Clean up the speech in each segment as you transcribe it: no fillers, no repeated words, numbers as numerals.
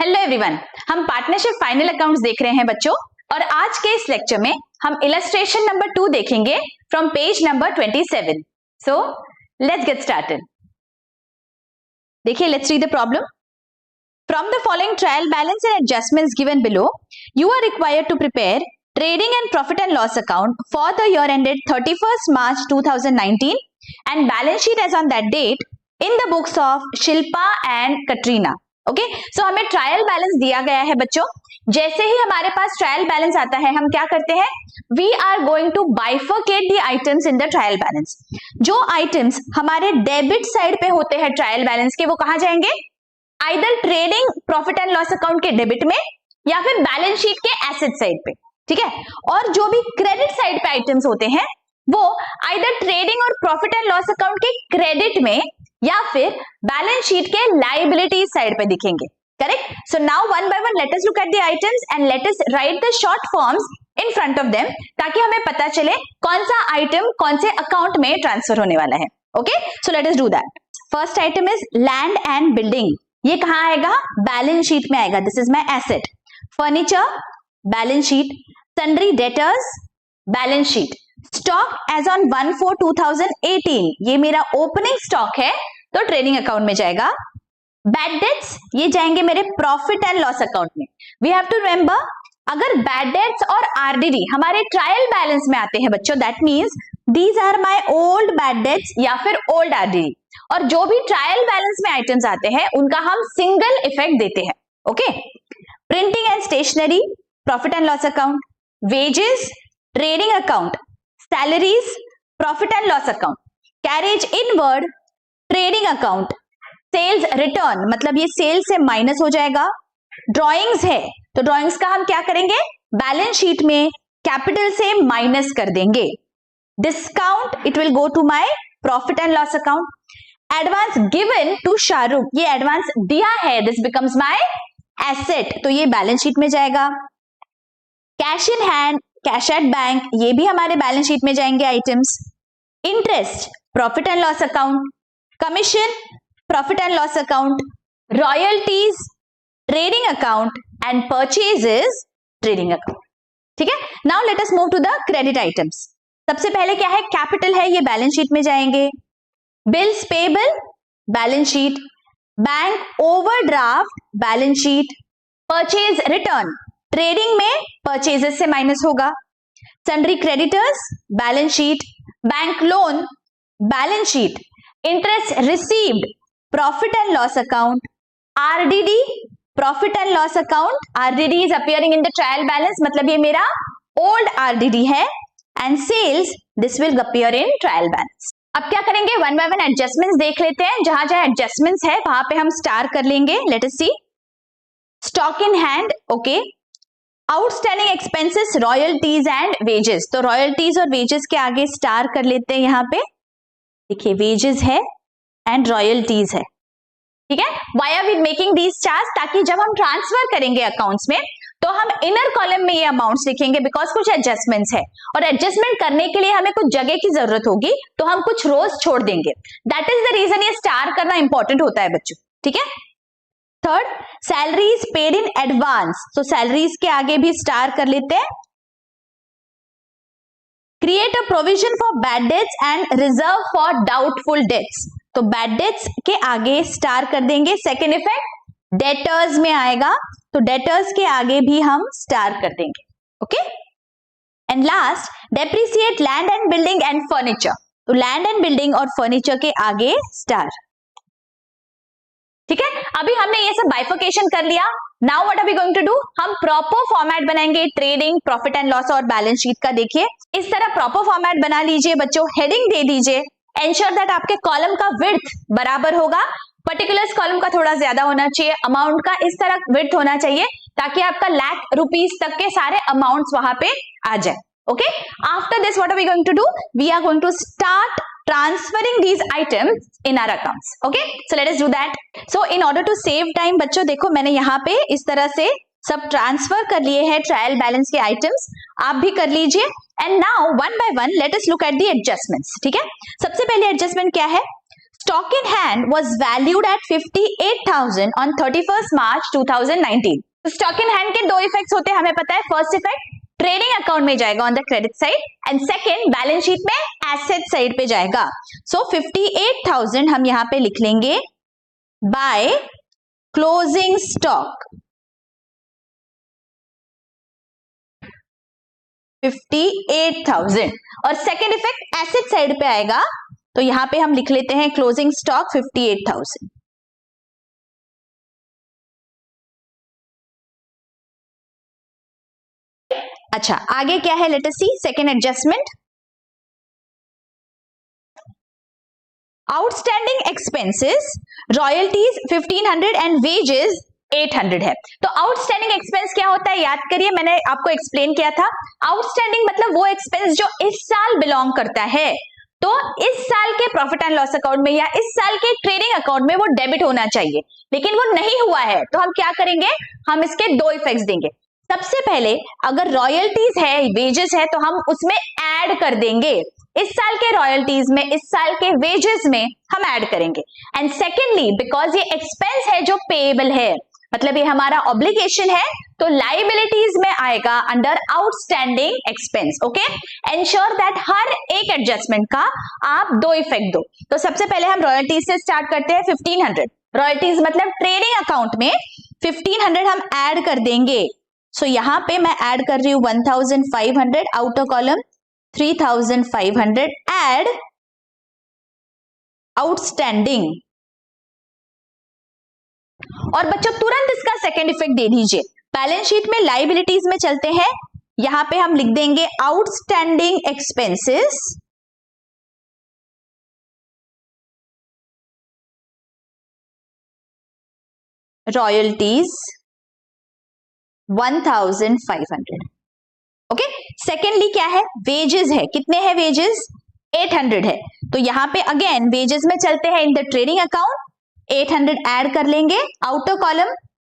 Hello everyone, हम partnership final accounts देख रहे हैं बच्चों, और आज के इस लेक्चर में हम इलस्ट्रेशन नंबर 2 देखेंगे from page number 27। So let's get started. देखिए, let's read the problem. From the following trial balance and adjustments given below, you are required to prepare trading and profit and loss account for the year ended 31st March 2019 and balance sheet as on that date in the books of Shilpa and Katrina. Okay, so हमें trial balance दिया गया है बच्चों। जैसे ही हमारे पास trial balance आता है, हम क्या करते हैं, we are going to bifurcate the items in the trial balance. जो आइटम्स हमारे डेबिट साइड पे होते हैं ट्रायल बैलेंस के, वो कहां जाएंगे, either trading profit and loss account के डेबिट में या फिर बैलेंस शीट के एसेट साइड पे, ठीक है। और जो भी क्रेडिट साइड पे आइटम्स होते हैं वो आइदर ट्रेडिंग और प्रॉफिट एंड लॉस अकाउंट के क्रेडिट में या फिर बैलेंस शीट के लायबिलिटी साइड पे दिखेंगे, correct. So now one by one let us look at the items and let us right the short forms in front of them, ताकि हमें पता चले कौन सा आइटम कौन से अकाउंट में ट्रांसफर होने वाला है। Okay, so let us do that. First item is land and building. ये कहां आएगा, बैलेंस शीट में आएगा। This is my asset. Furniture, balance sheet. Sundry debtors, balance sheet. Stock as on 1/4/2018, ये मेरा ओपनिंग स्टॉक है तो ट्रेडिंग अकाउंट में जाएगा। बैड डेट्स, ये जाएंगे मेरे प्रॉफिट एंड लॉस अकाउंट में। वी हैव टू रिमेंबर, अगर बैड डेट्स और आरडीडी हमारे ट्रायल बैलेंस में आते हैं बच्चों, that means these are my old bad debts या फिर ओल्ड आरडीडी। और जो भी ट्रायल बैलेंस में आइटम्स आते हैं उनका हम सिंगल इफेक्ट देते हैं। Okay, printing and stationery, profit and loss account. Wages, trading account. Salaries, profit and loss account. Carriage inward, trading account. Sales return, मतलब ये सेल से माइनस हो जाएगा। ड्रॉइंग्स है तो ड्रॉइंग्स का हम क्या करेंगे, बैलेंस शीट में कैपिटल से माइनस कर देंगे। Discount, it will go to my profit and loss account. Advance given to Shahrukh, ये एडवांस दिया है, दिस बिकम्स माय एसेट, तो ये बैलेंस शीट में जाएगा। Cash in hand, cash at bank, ये भी हमारे बैलेंस शीट में जाएंगे items. Interest, profit and loss account. Commission, profit and loss account. Royalties, trading account. And purchases, trading account. ठीक है, now let us move to the credit items. सबसे पहले क्या है, कैपिटल है, ये बैलेंस शीट में जाएंगे। Bills payable, balance sheet. Bank overdraft, balance sheet. Purchase return, trading में परचेजेस से माइनस होगा। Sundry creditors, balance sheet. Bank loan, balance sheet. Interest received, profit and loss account. RDD, profit and loss account. RDD is appearing in the trial balance, मतलब ये मेरा old RDD है। And sales, this will appear in trial balance. अब क्या करेंगे, one by one adjustments देख लेते हैं। जहां जहां एडजस्टमेंट्स है वहां पे हम स्टार कर लेंगे। Let us see. Stock in hand, okay. Outstanding expenses, royalties and wages, तो रॉयल्टीज और वेजेस के आगे स्टार कर लेते हैं। यहाँ पे देखिए, वेजेस है एंड रॉयल्टीज है, ठीक है। Why are we making these stars, ताकि जब हम ट्रांसफर करेंगे अकाउंट्स में तो हम इनर कॉलम में ये अमाउंट्स लिखेंगे, बिकॉज कुछ एडजस्टमेंट्स है और एडजस्टमेंट करने के लिए हमें कुछ जगह की जरूरत होगी, तो हम कुछ रोज छोड़ देंगे। दैट इज द रीजन ये स्टार करना इंपॉर्टेंट होता है बच्चों, ठीक है। Third, salaries paid in advance, तो सैलरीज के आगे भी स्टार कर लेते हैं। Create a provision for bad debts and reserve for doubtful debts, तो बैड डेट्स के आगे स्टार कर देंगे। सेकेंड इफेक्ट डेटर्स में आएगा, तो डेटर्स के आगे भी हम स्टार कर देंगे। Okay, and last, depreciate land and building and furniture, तो लैंड एंड बिल्डिंग और फर्नीचर के आगे स्टार, ठीक है। अभी हमने ये सब बाइफर्केशन कर लिया। Now what are we going to do, हम प्रॉपर फॉर्मेट बनाएंगे ट्रेडिंग, प्रॉफिट एंड लॉस और बैलेंस शीट का। देखिए, इस तरह प्रॉपर फॉर्मेट बना लीजिए बच्चों, हेडिंग दे दीजिए। एंश्योर दैट आपके कॉलम का विड्थ बराबर होगा, पर्टिकुलर्स कॉलम का थोड़ा ज्यादा होना चाहिए, अमाउंट का इस तरह विड्थ होना चाहिए, ताकि आपका ₹1,00,000 तक के सारे अमाउंट्स वहां पे आ जाए। Okay, after this what are we going to do, we are going to start transferring these items in our accounts. Okay, so let us do that. So in order to save time बच्चों, देखो मैंने यहाँ पे इस तरह से सब transfer कर लिए हैं ट्रायल बैलेंस के आइटम्स, आप भी कर लीजिए। And now one by one let us look at the adjustments, ठीक है। सबसे पहले एडजस्टमेंट क्या है, stock in hand was valued at 58,000 on 31st March 2019. Stock in hand के दो इफेक्ट्स होते हैं, हमें पता है. फर्स्ट इफेक्ट ट्रेडिंग अकाउंट में जाएगा on the credit side, and second balance sheet में एसेट साइड पे जाएगा. सो 58,000 हम यहां पे लिख लेंगे बाय क्लोजिंग स्टॉक 58,000. और सेकेंड इफेक्ट एसेट साइड पे आएगा, तो यहां पे हम लिख लेते हैं क्लोजिंग स्टॉक 58,000. अच्छा, आगे क्या है, let us see second adjustment. Outstanding expenses royalties 1500 and wages 800 है. तो आउटस्टैंडिंग एक्सपेंस क्या होता है, याद करिए, मैंने आपको एक्सप्लेन किया था. आउटस्टैंडिंग मतलब वो एक्सपेंस जो इस साल बिलोंग करता है, तो इस साल के प्रॉफिट एंड लॉस अकाउंट में या इस साल के ट्रेडिंग अकाउंट में वो डेबिट होना चाहिए, लेकिन वो नहीं हुआ है. तो हम क्या करेंगे, हम इसके दो इफेक्ट्स देंगे. सबसे पहले अगर रॉयल्टीज है, वेजेस है, तो हम उसमें ऐड कर देंगे. इस साल के रॉयल्टीज में, इस साल के वेजेस में हम ऐड करेंगे. एंड सेकेंडली बिकॉज ये एक्सपेंस है जो पेएबल है, मतलब ये हमारा ऑब्लिगेशन है, तो लाइबिलिटीज में आएगा under outstanding expense. Okay, ensure that हर एक एडजस्टमेंट का आप दो इफेक्ट दो. तो सबसे पहले हम रॉयल्टीज से स्टार्ट करते हैं. 1500 रॉयल्टीज मतलब ट्रेडिंग अकाउंट में 1500 हम ऐड कर देंगे. सो यहां पे मैं ऐड कर रही हूं 1500, आउटर कॉलम 3500, ऐड आउटस्टैंडिंग. और बच्चों तुरंत इसका सेकेंड इफेक्ट दे दीजिए. बैलेंस शीट में लाइबिलिटीज में चलते हैं, यहां पे हम लिख देंगे outstanding expenses royalties 1500. Okay, secondly क्या है, वेजेस है. कितने हैं वेजेस, 800 है. तो यहां पे अगेन वेजेस में चलते हैं in the trading account, 800 add कर लेंगे. Outer column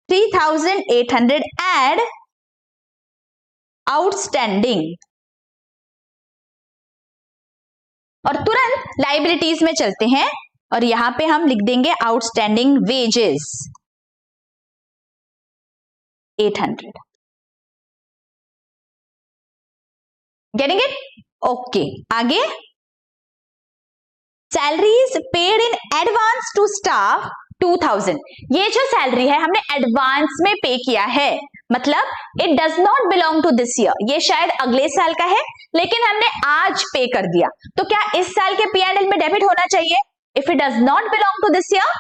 3800, add outstanding. और तुरंत लाइबिलिटीज में चलते हैं और यहां पे हम लिख देंगे outstanding wages 800. Getting it? Okay, आगे salaries paid in advance to staff 2000. ये जो सैलरी है हमने एडवांस में पे किया है, मतलब it does not belong to this year. ये शायद अगले साल का है, लेकिन हमने आज पे कर दिया. तो क्या इस साल के P&L में डेबिट होना चाहिए? If it does not belong to this year,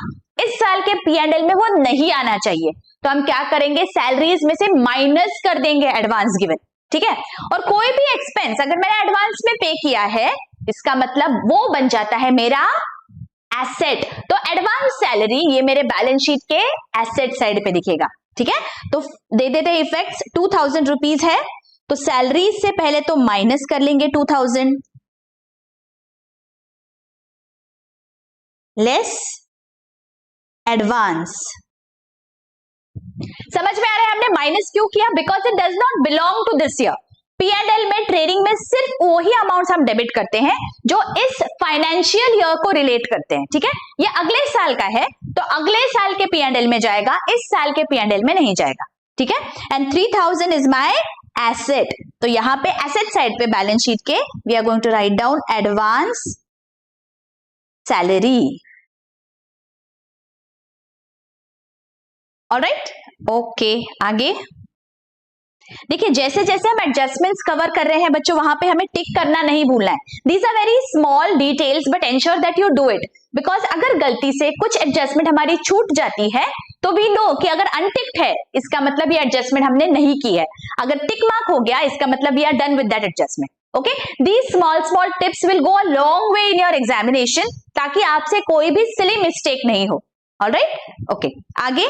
इस साल के P&L में वो नहीं आना चाहिए. तो हम क्या करेंगे, सैलरीज में से माइनस कर देंगे एडवांस गिवन. ठीक है, और कोई भी एक्सपेंस अगर मैंने एडवांस में पे किया है, इसका मतलब वो बन जाता है मेरा एसेट. तो एडवांस सैलरी ये मेरे बैलेंस शीट के एसेट साइड पे दिखेगा. ठीक है, तो दे देते इफेक्ट्स. 2000 रुपीज है, तो सैलरी से पहले तो माइनस कर लेंगे 2000, लेस एडवांस. समझ में आ रहा है हमने माइनस क्यों किया? Because it does not belong to this year. P&L में ट्रेडिंग में सिर्फ वही अमाउंट्स हम डेबिट करते हैं जो इस फाइनेंशियल ईयर को रिलेट करते हैं. ठीक है, ये अगले साल का है, तो अगले साल के P&L में जाएगा, इस साल के P&L में नहीं जाएगा. ठीक है, एंड 3000 इज माय एसेट. तो यहां पे एसेट साइड पे बैलेंस शीट के we are going to write down advance salary. Alright, okay, आगे देखिए, जैसे जैसे हम एडजस्टमेंट्स कवर कर रहे हैं बच्चों, वहां पे हमें टिक करना नहीं भूलना है. These are very small details but ensure that you do it. Because अगर गलती से कुछ एडजस्टमेंट हमारी छूट जाती है तो वी नो कि अगर अनटिक्ड है इसका मतलब ये एडजस्टमेंट हमने नहीं की है. अगर टिक मार्क हो गया इसका मतलब we are done with that adjustment. Okay, these small tips will go a long way in your examination, ताकि आपसे कोई भी सिली मिस्टेक नहीं हो. ऑलराइट, ओके, आगे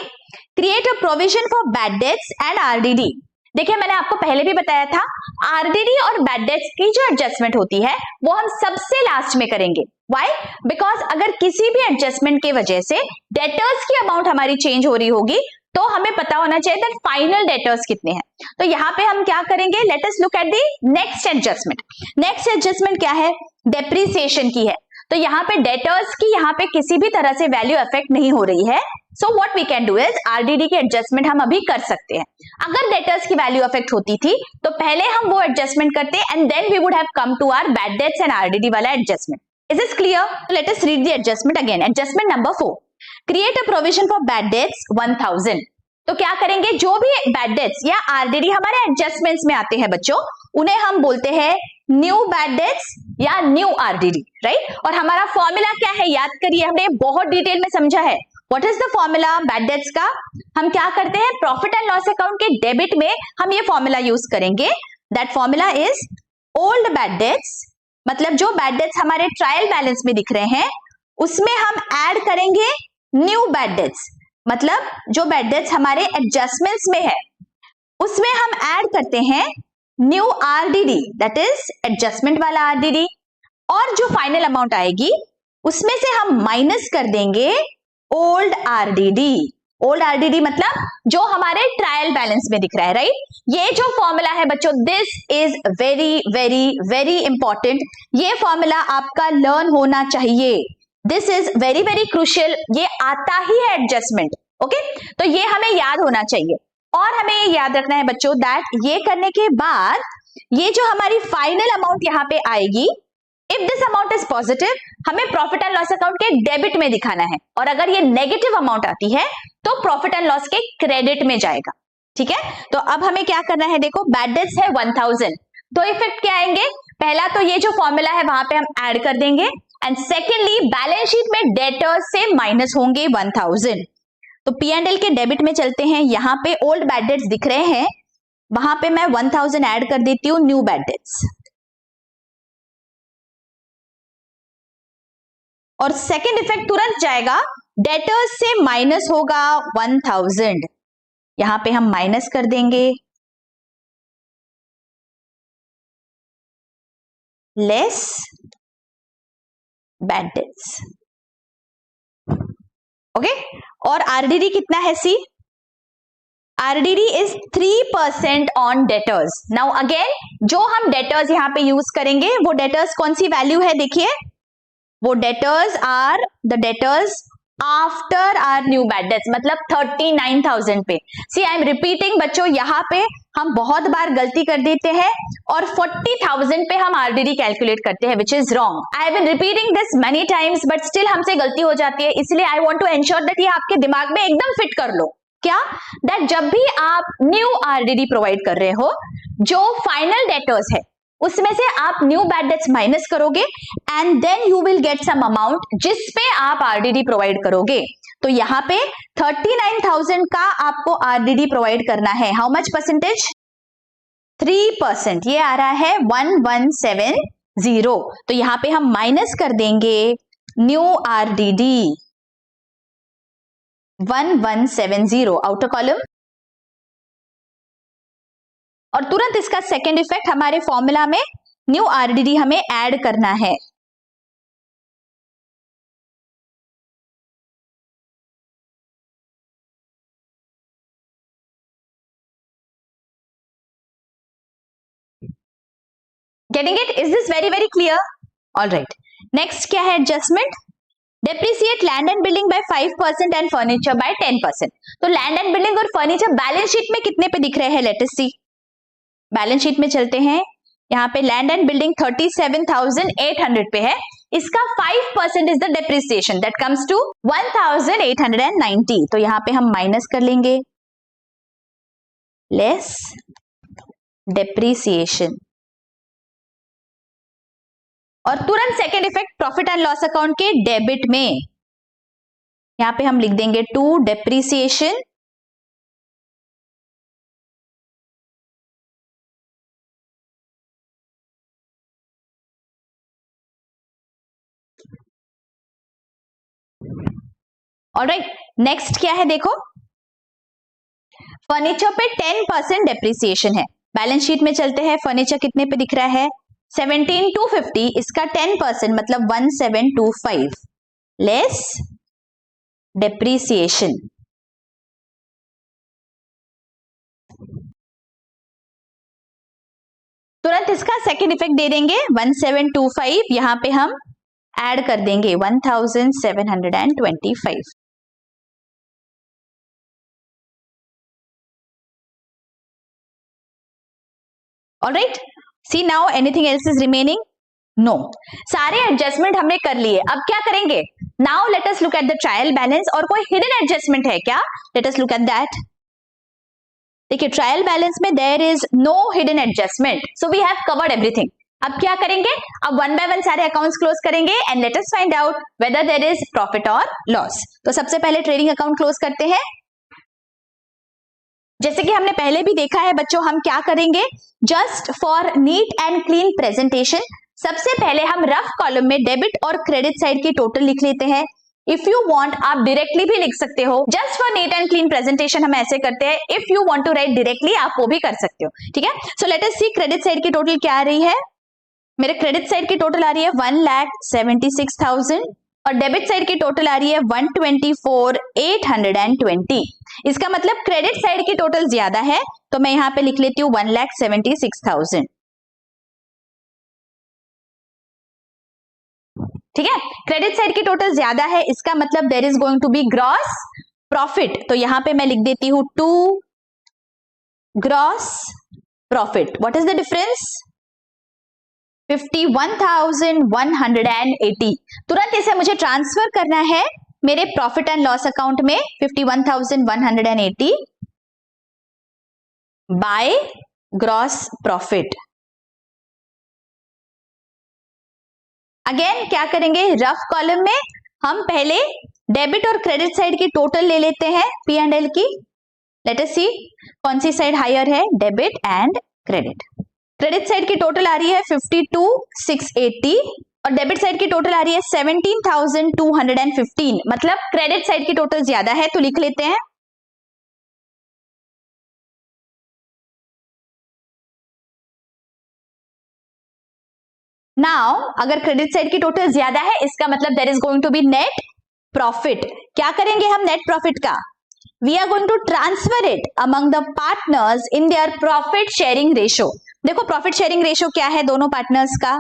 create a provision for bad debts and RDD. देखिए, मैंने आपको पहले भी बताया था, आरडीडी और बैड डेट्स की जो एडजस्टमेंट होती है वो हम सबसे लास्ट में करेंगे. व्हाई? बिकॉज अगर किसी भी एडजस्टमेंट के वजह से डेटर्स की अमाउंट हमारी चेंज हो रही होगी तो हमें पता होना चाहिए दैट फाइनल डेटर्स कितने हैं. तो यहाँ पे हम क्या करेंगे, late us look at the next adjustment. Next adjustment क्या है, डेप्रिसिएशन की है. तो यहाँ पे डेटर्स की यहाँ पे किसी भी तरह से वैल्यू अफेक्ट नहीं हो रही है। So what we can do is RDD की एडजस्टमेंट हम अभी कर सकते हैं। अगर डेटर्स की वैल्यू अफेक्ट होती थी तो पहले हम वो एडजस्टमेंट करते and then we would have come to our bad debts and RDD वाला adjustment. Is this clear? Let us read the adjustment again. Adjustment number 4, create a provision for bad debts 1000। तो क्या करेंगे, जो भी bad debts या RDD हमारे adjustments में आते हैं बच्चों, उन्हें हम बोलते हैं न्यू बैड डेट्स या न्यू आरडीडी, राइट? और हमारा फॉर्मूला क्या है, याद करिए, हमने बहुत डिटेल में समझा है। What is the formula bad debts का? हम क्या करते हैं, प्रॉफिट एंड लॉस अकाउंट के डेबिट में हम ये फॉर्मूला यूज करेंगे। That formula is old bad debts, मतलब जो बैड डेट्स हमारे ट्रायल बैलेंस में दिख रहे हैं उसमें हम ऐड करेंगे न्यू बैड डेट्स, मतलब जो बैड डेट्स हमारे एडजस्टमेंट्स में है उसमें हम ऐड करते हैं new RDD, that is adjustment वाला आरडीडी, और जो फाइनल अमाउंट आएगी उसमें से हम माइनस कर देंगे ओल्ड आरडीडी। ओल्ड आरडीडी मतलब जो हमारे ट्रायल बैलेंस में दिख रहा है, राइट? ये जो फॉर्मूला है बच्चों, this is very very very important. ये फॉर्मूला आपका लर्न होना चाहिए। This is very very crucial. ये आता ही है एडजस्टमेंट, ओके? तो ये हमें याद होना चाहिए और हमें ये याद रखना है बच्चों दैट ये करने के बाद ये जो हमारी फाइनल अमाउंट यहाँ पे आएगी, if this amount is positive, हमें प्रॉफिट एंड लॉस अकाउंट के डेबिट में दिखाना है, और अगर ये नेगेटिव अमाउंट आती है तो प्रॉफिट एंड लॉस के क्रेडिट में जाएगा, ठीक है? तो अब हमें क्या करना है, देखो बैड डेट्स है 1000, तो इफेक्ट क्या आएंगे, पहला तो ये जो फॉर्मूला है वहां पे हम ऐड कर देंगे, एंड सेकेंडली बैलेंस शीट में डेटर्स से माइनस होंगे 1000। तो पी एंड एल के डेबिट में चलते हैं, यहाँ पे ओल्ड बैड डेट्स दिख रहे हैं, वहां पे मैं 1000 ऐड कर देती हूँ न्यू बैड डेट्स, और सेकेंड इफेक्ट तुरंत जाएगा, डेटर्स से माइनस होगा 1000, यहां पे हम माइनस कर देंगे, लेस बैड डेट्स, ओके? और आरडीडी कितना है, see RDD is 3% on debtors. Now again जो हम डेटर्स यहां पे यूज करेंगे वो डेटर्स कौन सी वैल्यू है, देखिए वो debtors are the debtors after our new bad debts, मतलब 39,000 पे। सी आई एम रिपीटिंग बच्चों, यहाँ पे हम बहुत बार गलती कर देते हैं और 40,000 पे हम आरडीडी कैलकुलेट करते हैं, which is wrong. I have been repeating this many times but still हमसे गलती हो जाती है, इसलिए I want to ensure that ये आपके दिमाग में एकदम फिट कर लो। क्या? दैट जब भी आप न्यू आरडीडी प्रोवाइड कर रहे हो, जो फाइनल डेटर्स है उसमें से आप न्यू बैड डेट्स माइनस करोगे and then you will get some amount जिस पे आप आरडीडी प्रोवाइड करोगे। तो यहाँ पे 39,000 का आपको आरडीडी प्रोवाइड करना है। How much percentage? 3%। ये आ रहा है 1170। तो यहाँ पे हम माइनस कर देंगे न्यू आरडीडी 1170 आउटर कॉलम, और तुरंत इसका सेकेंड इफेक्ट हमारे फॉर्मूला में न्यू आरडीडी हमें ऐड करना है। Getting it? Is this very very clear? All right, next क्या है adjustment? Depreciate land and building bye 5% and furniture bye 10%। तो लैंड एंड बिल्डिंग और फर्नीचर बैलेंस शीट में कितने पे दिख रहे हैं, लेट अस सी। बैलेंस शीट में चलते हैं, यहाँ पे लैंड एंड बिल्डिंग 37,800 पे है, इसका 5% is the depreciation, that comes to 1,890। तो यहाँ पे हम माइनस कर लेंगे लेस डेप्रिसिएशन, और तुरंत second effect profit and loss account के डेबिट में, यहां पे हम लिख देंगे टू डेप्रिसिएशन ऑलराइट। नेक्स्ट क्या है देखो, फर्नीचर पे 10% डेप्रिसिएशन है। बैलेंस शीट में चलते हैं, फर्नीचर कितने पे दिख रहा है 17,250, इसका 10% मतलब 1,725 लेस डेप्रिसिएशन। तुरंत इसका सेकेंड इफेक्ट दे देंगे 1,725, यहां पे हम ऐड कर देंगे 1725. Alright, see now anything else is remaining? No, सारे एडजस्टमेंट हमने कर लिए. अब क्या करेंगे? Now let us look at the trial balance. और कोई हिडन एडजस्टमेंट है क्या? Let us look at that. देखिए ट्रायल बैलेंस में there is no hidden adjustment, so we have covered everything. अब क्या करेंगे? अब वन बाय वन सारे अकाउंट्स क्लोज करेंगे and let us find out weather there is profit और loss. तो सबसे पहले ट्रेडिंग अकाउंट क्लोज करते हैं. जैसे कि हमने पहले भी देखा है बच्चों, हम क्या करेंगे? Just for neat and clean presentation सबसे पहले हम रफ कॉलम में डेबिट और क्रेडिट साइड की टोटल लिख लेते हैं. इफ यू वांट आप डायरेक्टली भी लिख सकते हो. Just for neat and clean presentation हम ऐसे करते हैं. If you want to write directly आप वो भी कर सकते हो. ठीक है, so let us see credit side की टोटल क्या आ रही है. मेरे क्रेडिट साइड की टोटल आ रही है 1,76,000 और डेबिट साइड की टोटल आ रही है 124,820. इसका मतलब क्रेडिट साइड की टोटल ज्यादा है, तो मैं यहां पे लिख लेती हूँ 1,76,000. ठीक है, क्रेडिट साइड की टोटल ज्यादा है, इसका मतलब there is going to be gross profit. तो यहां पे मैं लिख देती हूं 2 gross profit. What is the difference? 51,180. तुरंत इसे मुझे ट्रांसफर करना है मेरे प्रॉफिट एंड लॉस अकाउंट में. 51,180 बाय ग्रॉस प्रॉफिट. अगेन क्या करेंगे? रफ कॉलम में हम पहले डेबिट और क्रेडिट साइड की टोटल ले लेते हैं पी एंड एल की. लेट अस सी कौन सी साइड हायर है, debit and credit. Credit side की टोटल आ रही है 52,680 और डेबिट साइड की टोटल आ रही है 17,215. मतलब क्रेडिट साइड की टोटल ज्यादा है, तो लिख लेते हैं. नाउ अगर क्रेडिट साइड की टोटल ज्यादा है, इसका मतलब there is going to be net profit. क्या करेंगे हम नेट प्रॉफिट का? We are going to transfer it among the partners in their profit sharing ratio. देखो प्रॉफिट शेयरिंग रेशो क्या है दोनों पार्टनर्स का.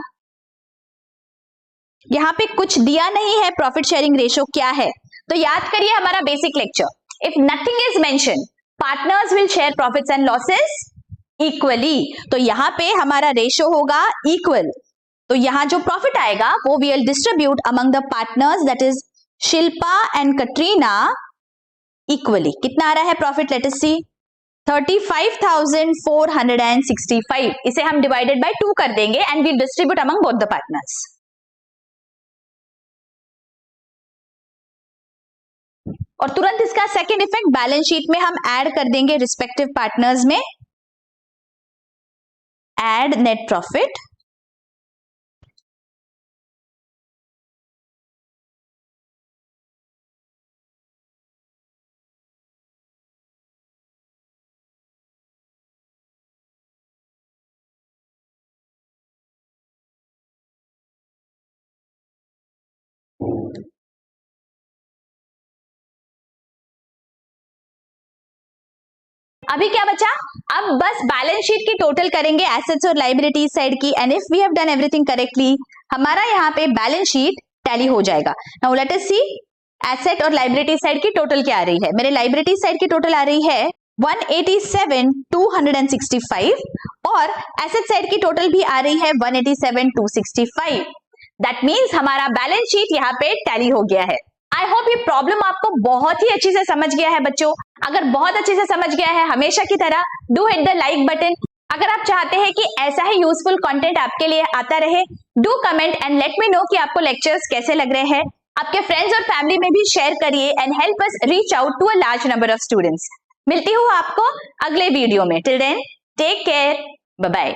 यहां पे कुछ दिया नहीं है प्रॉफिट शेयरिंग रेशो क्या है. तो याद करिए हमारा basic lecture. If nothing is mention, partners will share profits and losses equally. तो यहां पे हमारा रेशो होगा इक्वल. तो यहां जो प्रॉफिट आएगा वो we will distribute among the partners, that is Shilpa and Katrina equally. कितना आ रहा है प्रॉफिट? लेट अस सी 35,465. इसे हम डिवाइडेड बाय 2 कर देंगे and we distribute among both the partners. और तुरंत इसका सेकेंड इफेक्ट बैलेंस शीट में हम ऐड कर देंगे रिस्पेक्टिव पार्टनर्स में. Add net profit. अभी क्या बचा? अब बस बैलेंस शीट की टोटल करेंगे एसेट्स और लाइबिलिटीज साइड की. And if we have done everything correctly, हमारा यहाँ पे बैलेंस शीट टैली हो जाएगा. Now let us see asset और लाइबिलिटी साइड की टोटल क्या आ रही है. मेरे लाइबिलिटी साइड की टोटल आ रही है 187,265 और एसेट साइड की टोटल भी आ रही है 187,265. दैट मीन्स हमारा बैलेंस शीट यहाँ पे टैली हो गया है. आई होप ये प्रॉब्लम आपको बहुत ही अच्छी से समझ गया है बच्चों. अगर बहुत अच्छे से समझ गया है, हमेशा की तरह do hit the like button. अगर आप चाहते हैं कि ऐसा ही यूजफुल कंटेंट आपके लिए आता रहे, do comment and let me know कि आपको लेक्चर्स कैसे लग रहे हैं. आपके फ्रेंड्स और फैमिली में भी शेयर करिए and help us reach out to a large number of students. मिलती हूँ आपको अगले वीडियो में. Till then take care, bye bye.